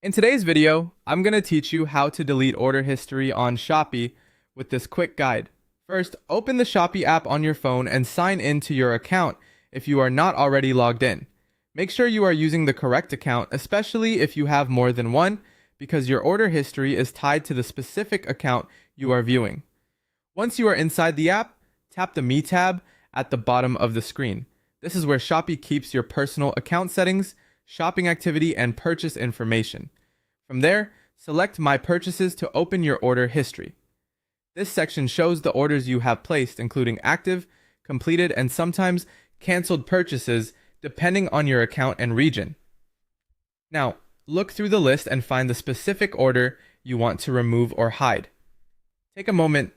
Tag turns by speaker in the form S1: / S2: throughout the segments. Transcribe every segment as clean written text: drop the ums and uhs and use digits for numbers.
S1: In today's video, I'm going to teach you how to delete order history on Shopee with this quick guide. First, open the Shopee app on your phone and sign in to your account if you are not already logged in. Make sure you are using the correct account, especially if you have more than one, because your order history is tied to the specific account you are viewing. Once you are inside the app, tap the Me tab at the bottom of the screen. This is where Shopee keeps your personal account settings, shopping activity, and purchase information. From there, select My Purchases to open your order history. This section shows the orders you have placed, including active, completed, and sometimes canceled purchases, depending on your account and region. Now, look through the list and find the specific order you want to remove or hide. Take a moment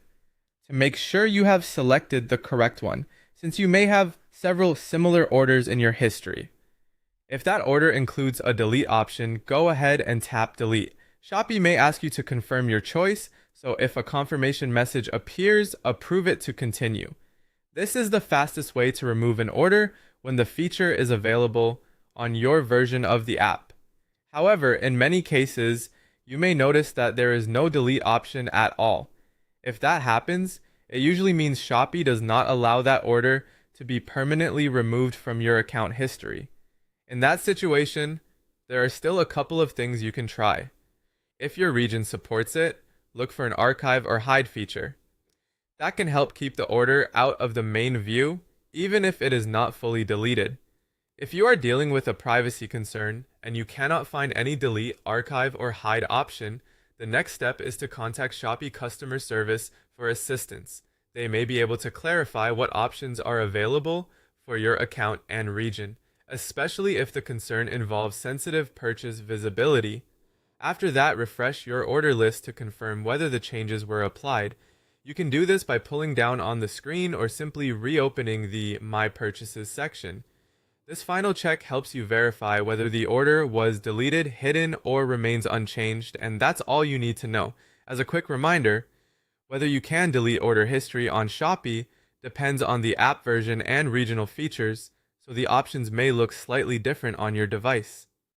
S1: to make sure you have selected the correct one, since you may have several similar orders in your history. If that order includes a delete option, go ahead and tap delete. Shopee may ask you to confirm your choice, so if a confirmation message appears, approve it to continue. This is the fastest way to remove an order when the feature is available on your version of the app. However, in many cases, you may notice that there is no delete option at all. If that happens, it usually means Shopee does not allow that order to be permanently removed from your account history. In that situation, there are still a couple of things you can try. If your region supports it, look for an archive or hide feature. That can help keep the order out of the main view, even if it is not fully deleted. If you are dealing with a privacy concern and you cannot find any delete, archive, or hide option, the next step is to contact Shopee customer service for assistance. They may be able to clarify what options are available for your account and region, especially if the concern involves sensitive purchase visibility. After that, refresh your order list to confirm whether the changes were applied. You can do this by pulling down on the screen or simply reopening the My Purchases section. This final check helps you verify whether the order was deleted, hidden, or remains unchanged, and that's all you need to know. As a quick reminder, whether you can delete order history on Shopee depends on the app version and regional features, so the options may look slightly different on your device.